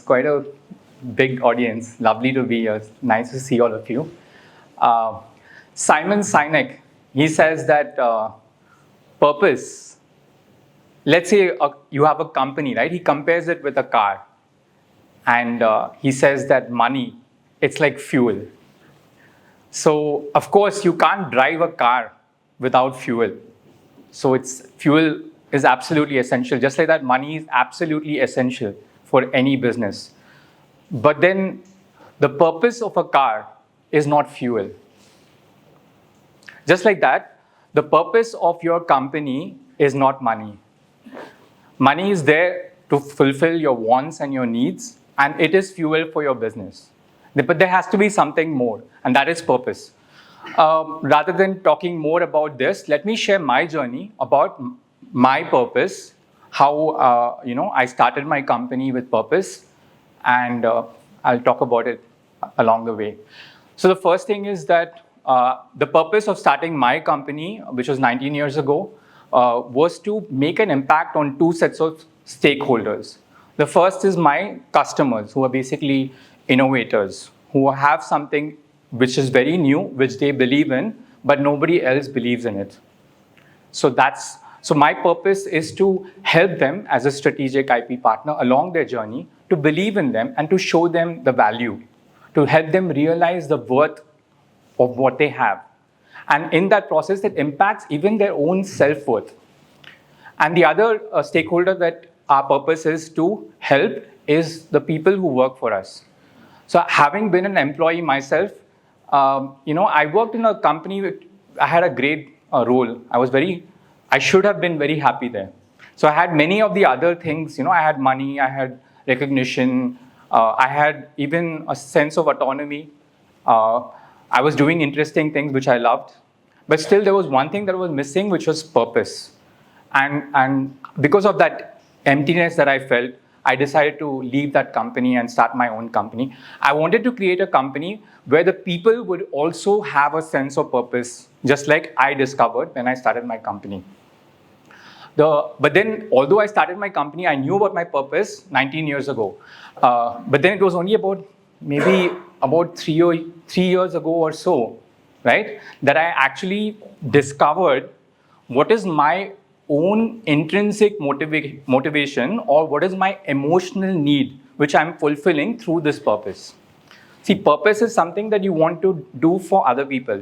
quite a big audience. Lovely to be here. Nice to see all of you. Simon Sinek, he says that purpose, let's say you have a company, right? He compares it with a car. And he says that money, it's like fuel. So, of course, you can't drive a car without fuel. So fuel is absolutely essential. Just like that, money is absolutely essential for any business. But then the purpose of a car is not fuel. Just like that, the purpose of your company is not money. Money is there to fulfill your wants and your needs, and it is fuel for your business. But there has to be something more, and that is purpose. Rather than talking more about this, let me share my journey about my purpose, how I started my company with purpose, and I'll talk about it along the way. So the first thing is that the purpose of starting my company, which was 19 years ago, was to make an impact on two sets of stakeholders. The first is my customers, who are basically innovators, who have something which is very new, which they believe in, but nobody else believes in it. So my purpose is to help them as a strategic IP partner along their journey, to believe in them and to show them the value, to help them realize the worth of what they have. And in that process, it impacts even their own self-worth. And the other stakeholder that our purpose is to help is the people who work for us. So having been an employee myself, I worked in a company I had a great role. I should have been very happy there. So I had many of the other things, I had money, I had recognition, I had even a sense of autonomy. I was doing interesting things which I loved. But still there was one thing that was missing, which was purpose. And because of that emptiness that I felt, I decided to leave that company and start my own company. I wanted to create a company where the people would also have a sense of purpose, just like I discovered when I started my company. But then, although I started my company, I knew about my purpose 19 years ago. But then it was only about 3 years ago or so, right, that I actually discovered what is my own intrinsic motivation, or what is my emotional need which I'm fulfilling through this purpose. See, purpose is something that you want to do for other people.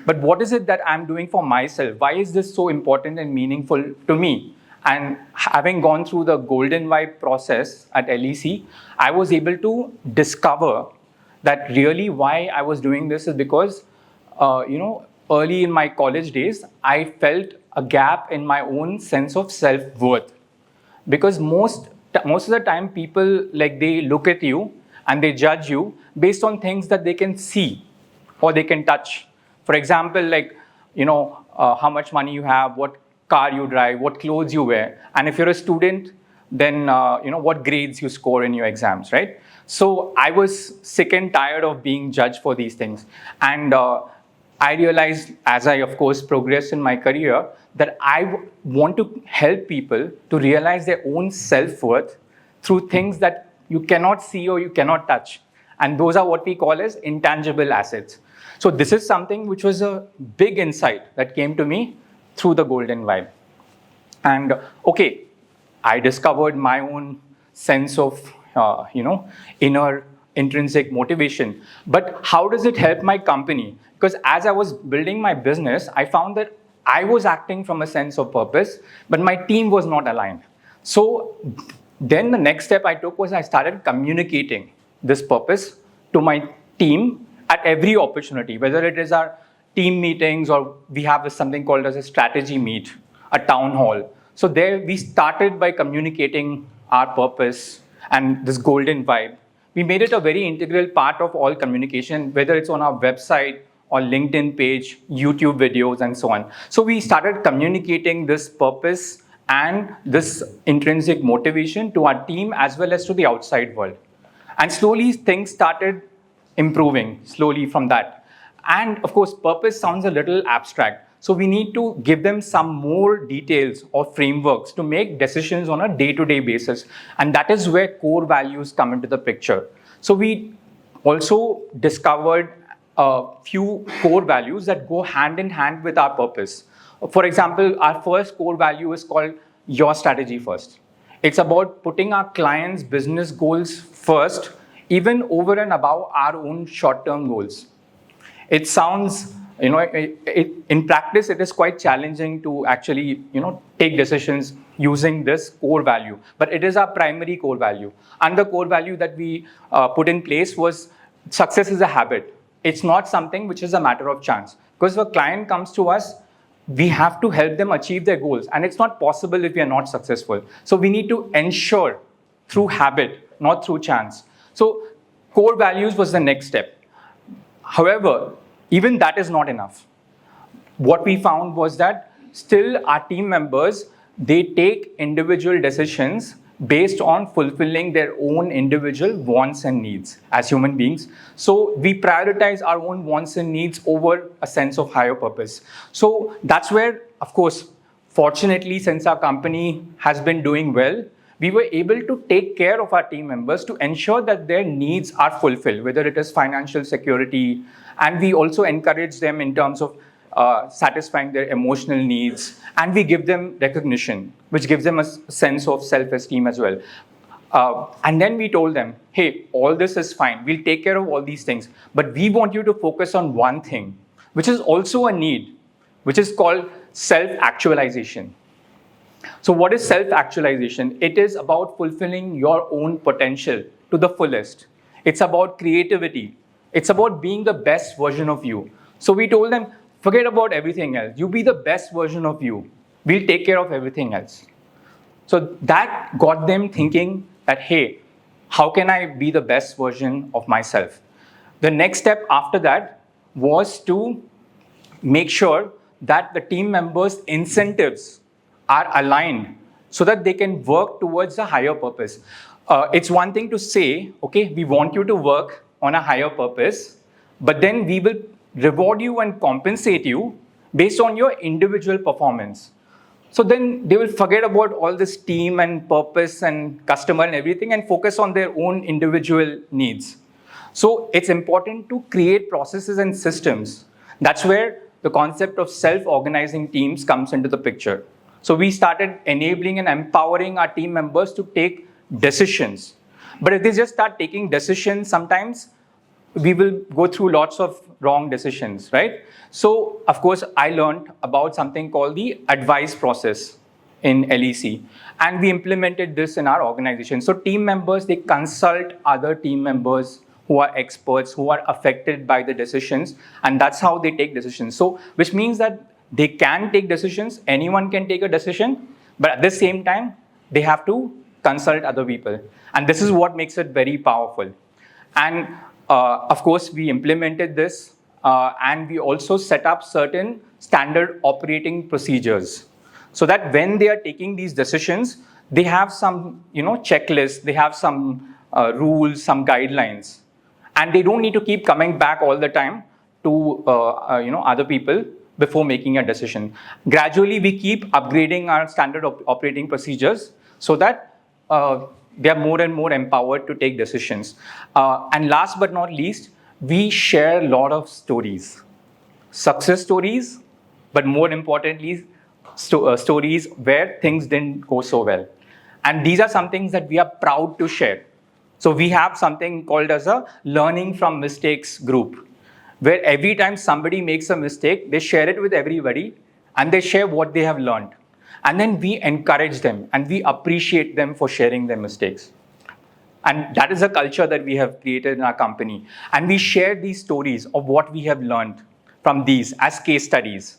But what is it that I'm doing for myself? Why is this so important and meaningful to me? And having gone through the Golden Vibe process at LEC, I was able to discover that really why I was doing this is because, early in my college days, I felt a gap in my own sense of self-worth. Because most of the time, people, they look at you and they judge you based on things that they can see or they can touch. For example, how much money you have, what car you drive, what clothes you wear. And if you're a student, then what grades you score in your exams, right? So I was sick and tired of being judged for these things. And I realized, as I, of course, progressed in my career, that I want to help people to realize their own self-worth through things that you cannot see or you cannot touch. And those are what we call as intangible assets. So this is something which was a big insight that came to me through the Golden Vibe. And I discovered my own sense of, inner intrinsic motivation. But how does it help my company? Because as I was building my business, I found that I was acting from a sense of purpose, but my team was not aligned. So then the next step I took was I started communicating this purpose to my team at every opportunity, whether it is our team meetings or we have something called as a strategy meet, a town hall. So there we started by communicating our purpose and this Golden Vibe. We made it a very integral part of all communication, whether it's on our website or LinkedIn page, YouTube videos, and so on. So we started communicating this purpose and this intrinsic motivation to our team as well as to the outside world. And slowly things started improving, slowly from that. And of course, purpose sounds a little abstract. So we need to give them some more details or frameworks to make decisions on a day-to-day basis. And that is where core values come into the picture. So we also discovered a few core values that go hand in hand with our purpose. For example, our first core value is called your strategy first. It's about putting our clients' business goals first, even over and above our own short-term goals. It sounds, in practice, it is quite challenging to actually, take decisions using this core value. But it is our primary core value. And the core value that we put in place was success is a habit. It's not something which is a matter of chance. Because if a client comes to us, we have to help them achieve their goals. And it's not possible if we are not successful. So we need to ensure through habit, not through chance. So core values was the next step. However, even that is not enough. What we found was that still our team members, they take individual decisions based on fulfilling their own individual wants and needs as human beings. So we prioritize our own wants and needs over a sense of higher purpose. So that's where, of course, fortunately, since our company has been doing well, we were able to take care of our team members to ensure that their needs are fulfilled, whether it is financial security, and we also encourage them in terms of satisfying their emotional needs, and we give them recognition, which gives them a sense of self-esteem as well. And then we told them, hey, all this is fine. We'll take care of all these things, but we want you to focus on one thing, which is also a need, which is called self-actualization. So what is self-actualization? It is about fulfilling your own potential to the fullest. It's about creativity. It's about being the best version of you. So we told them, forget about everything else. You be the best version of you. We'll take care of everything else. So that got them thinking that, hey, how can I be the best version of myself? The next step after that was to make sure that the team members' incentives are aligned so that they can work towards a higher purpose. It's one thing to say, okay, we want you to work on a higher purpose, but then we will reward you and compensate you based on your individual performance. So then they will forget about all this team and purpose and customer and everything and focus on their own individual needs. So it's important to create processes and systems. That's where the concept of self-organizing teams comes into the picture. So we started enabling and empowering our team members to take decisions. But if they just start taking decisions, sometimes we will go through lots of wrong decisions, right? So, of course, I learned about something called the advice process in LEC. And we implemented this in our organization. So team members, they consult other team members who are experts, who are affected by the decisions. And that's how they take decisions. So, which means that they can take decisions. Anyone can take a decision. But at the same time, they have to consult other people. And this is what makes it very powerful. And of course, we implemented this and we also set up certain standard operating procedures so that when they are taking these decisions, they have some checklists, they have some rules, some guidelines. And they don't need to keep coming back all the time to other people before making a decision. Gradually, we keep upgrading our standard operating procedures so that they are more and more empowered to take decisions. And last but not least, we share a lot of stories. Success stories, but more importantly, stories where things didn't go so well. And these are some things that we are proud to share. So we have something called as a learning from mistakes group, where every time somebody makes a mistake, they share it with everybody and they share what they have learned. And then we encourage them and we appreciate them for sharing their mistakes. And that is a culture that we have created in our company. And we share these stories of what we have learned from these as case studies.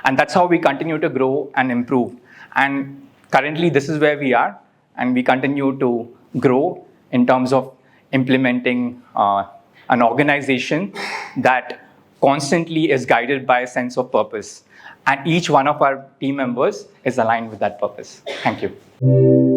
And that's how we continue to grow and improve. And currently, this is where we are. And we continue to grow in terms of implementing an organization that constantly is guided by a sense of purpose. And each one of our team members is aligned with that purpose. Thank you.